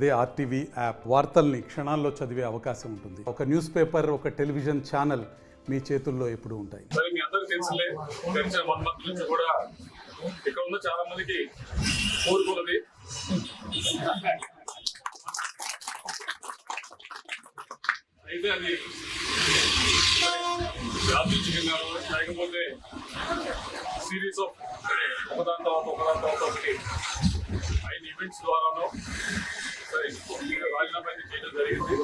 అదే RTV app వార్తల్ని క్షణాల్లో చదివే అవకాశం ఉంటుంది. ఒక న్యూస్ పేపర్, ఒక టెలివిజన్ ఛానల్ మీ చేతుల్లో ఎప్పుడు ఉంటాయి. సరే, మీ అందరికీ తెలుసులే, గడిచిన 1 month నుంచి కూడా ఇక్కడ ఉన్న చాలా మందికి కోరుకున్నది అయితే అది యాదృచ్ఛికంగానో లేకపోతే సిరీస్ ఆఫ్ ఒకదాని తర్వాత ఒకటి 5 ఈవెంట్స్ ద్వారానో సరే రాజీనామా అయితే చేయడం జరిగింది.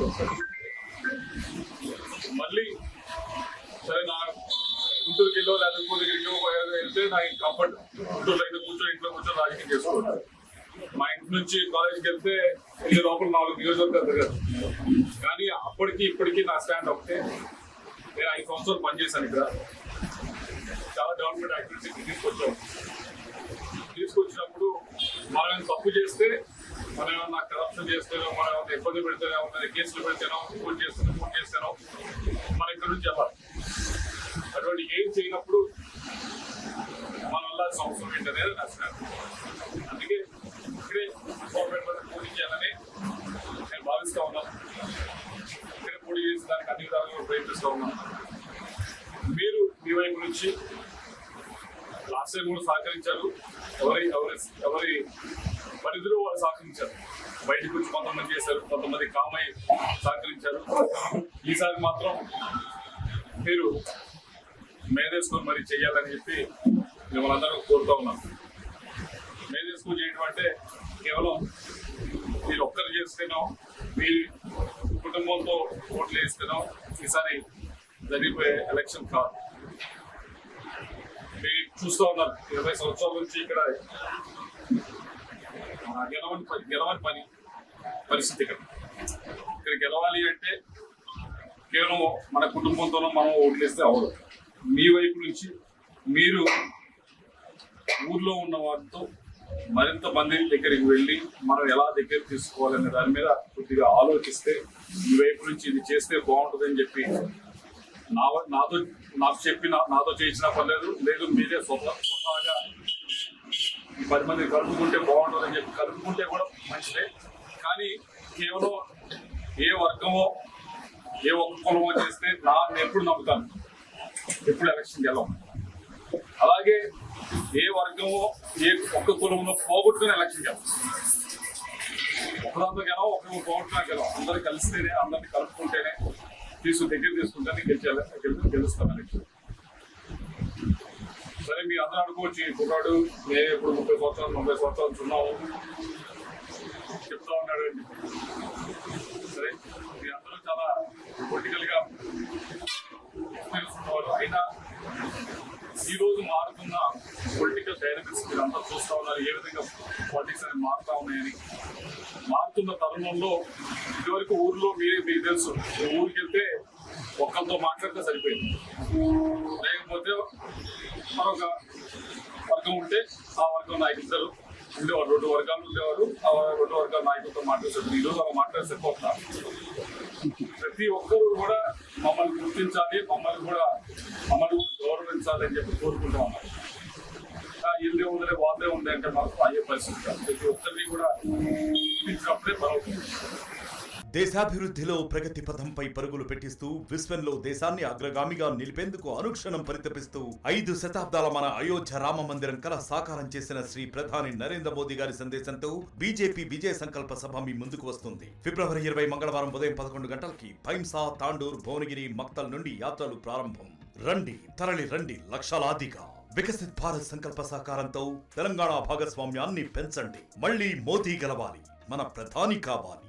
మళ్ళీ సరే నా గుంటూరుకి వెళ్ళో లేదా ఇంకో దగ్గరికి వెళ్తే నాకు కంఫర్ట్, గుంటూరులో అయితే ఇంట్లో కూర్చొని రాజకీయం చేసుకోవాలి. మా ఇంటి నుంచి కాలేజ్కి వెళ్తే వెళ్ళే లోపల 4 నియోజకవర్గాలు తిరగదు. కానీ అప్పటికి ఇప్పటికీ నా స్టాండ్ ఒకటే. నేను 5 సంవత్సరాలు పనిచేశాను ఇక్కడ. చాలా డెవలప్మెంట్ యాక్టివిటీస్ తీసుకొచ్చినప్పుడు మనం ఏమైనా తప్పు చేస్తే, మనం ఏమన్నా కరప్షన్ చేస్తేనో, మనం ఏమైనా ఇబ్బంది పెడితేనో, కేసులు పెడితేనో, ఫోన్ చేస్తానో మన ఇక్కడ నుంచి వెళ్ళాలి. అటువంటి ఏం చేయనప్పుడు మన వల్ల సంవత్సరం ఏంటనేది నా స్టాండ్. అందుకే ఇక్కడే గవర్నమెంట్ మీద పోటీ చేయాలని నేను భావిస్తూ ఉన్నాను. ఇక్కడే పోటీ చేసి దానికి అన్ని విధాలుగా ప్రయత్నిస్తూ ఉన్నాను. మీరు మీ వైపు నుంచి లాస్ట్ టైం కూడా సహకరించారు. ఎవరి పరిధిలో వాళ్ళు సహకరించారు. బయటకు వచ్చి కొంతమంది చేశారు, కొంతమంది కామై సహకరించారు. ఈసారి మాత్రం మీరు మేధేసుకొని మరి చెయ్యాలని చెప్పి మిమ్మల్ని అందరూ కోరుతూ ఉన్నాను. మేధేసుకొని చేయడం అంటే కేవలం మీరు ఒక్కరు చేస్తేనో, మీ కుటుంబంతో ఓట్లు వేస్తేనో ఈసారి జరిగిపోయే ఎలక్షన్ కాదు. మీరు చూస్తూ ఉన్నారు 20 సంవత్సరాల నుంచి ఇక్కడ గెలవని పని పరిస్థితి. ఇక్కడ గెలవాలి అంటే కేవలం మన కుటుంబంతోనో మనం ఓట్లేస్తే అవ్వదు. మీ వైపు నుంచి మీరు ఊర్లో ఉన్న వారితో మరింత మంది దగ్గరికి వెళ్ళి మనం ఎలా దగ్గర తీసుకోవాలనే దాని మీద కొద్దిగా ఆలోచిస్తే, మీ వైపు నుంచి ఇది చేస్తే బాగుంటుందని చెప్పి నాతో చేయించినా పర్లేదు, లేదు మీరే స్వతహాగా ఈ 10 మంది కలుపుకుంటే బాగుంటుందని చెప్పి కలుపుకుంటే కూడా మంచిదే. కానీ కేవలం ఏ వర్గమో ఏ ఒక్క కులమో చేస్తే నేను ఎప్పుడు నమ్ముతాను, ఎప్పుడు ఎలక్షన్ గెలవం. అలాగే ఏ వర్గమో ఏ ఒక్క కులంలో పోగొట్టుకుని ఎలక్షన్ గెలవం. ఒకదాంతో గెలవం, ఒకరు పోగొట్టుకున్నా గెలవం. అందరూ కలిస్తేనే, అందరినీ కలుపుకుంటేనే, దగ్గర తీసుకుంటేనే గెలుస్తాం ఎలక్షన్. సరే, మీ అందరూ అనుకోవచ్చు కుర్రాడు నేను ఇప్పుడు 30 సంవత్సరాలు 40 సంవత్సరాలు ఉన్నాము చెప్తా ఉన్నాడు అండి. సరే, మీ అందరూ చాలా పొలిటికల్ గా తెలుసుకున్నవారు. అయినా ఈరోజు మారుతున్న పొలిటికల్ డైనమిక్స్ మీరు అంతా చూస్తూ ఉన్నారు, ఏ విధంగా పాలిటిక్స్ అనేది మారుతా ఉన్నాయని. మారుతున్న తరుణంలో ఇదివరకు ఊర్లో మీకు తెలుసు, ఊరికి వెళ్తే ఒక్కరితో మాట్లాడితే సరిపోయింది. లేకపోతే మరొక వర్గం ఉంటే ఆ వర్గం నాయకులు ఉండేవారు, 2 వర్గాలు ఉండేవారు. ఆ 2 వర్గాల నాయకులతో మాట్లాడేసారు. ఈరోజు అలా మాట్లాడే సరిపోతున్నారు. ప్రతి ఒక్కరు కూడా మమ్మల్ని గుర్తించాలి, మమ్మల్ని కూడా గౌరవించాలి అని చెప్పి కోరుకుంటా ఉన్నారు. ఇల్లే ఉందలే వాళ్ళే ఉంది అంటే మాత్రం అయ్యే పరిస్థితి కాదు. ప్రతి ఒక్కరిని కూడా గుర్తించినప్పుడే బలవుతుంది. దేశాభివృద్ధిలో ప్రగతి పథంపై పరుగులు పెట్టిస్తూ విశ్వంలో దేశాన్ని అగ్రగామిగా నిలిపేందుకు అనుక్షణం పరితపిస్తూ 5 శతాబ్దాల మన అయోధ్య రామ మందిరం కల సాకారం చేసిన శ్రీ ప్రధాని నరేంద్ర మోదీ గారి సందేశంతో బీజేపీ విజయ సంకల్ప సభ మీ ముందుకు వస్తుంది. ఫిబ్రవరి 20 మంగళవారం ఉదయం 11 గంటలకి భైంసా, తాండూర్, భువనగిరి, మక్తల్ నుండి యాత్రలు ప్రారంభం. రండి, తరలి రండి లక్షలాదిగా. వికసిత్ భారత్ సంకల్ప సాకారంతో తెలంగాణ భాగస్వామ్యాన్ని పెంచండి. మళ్ళీ మోదీ గెలవాలి, మన ప్రధాని కావాలి.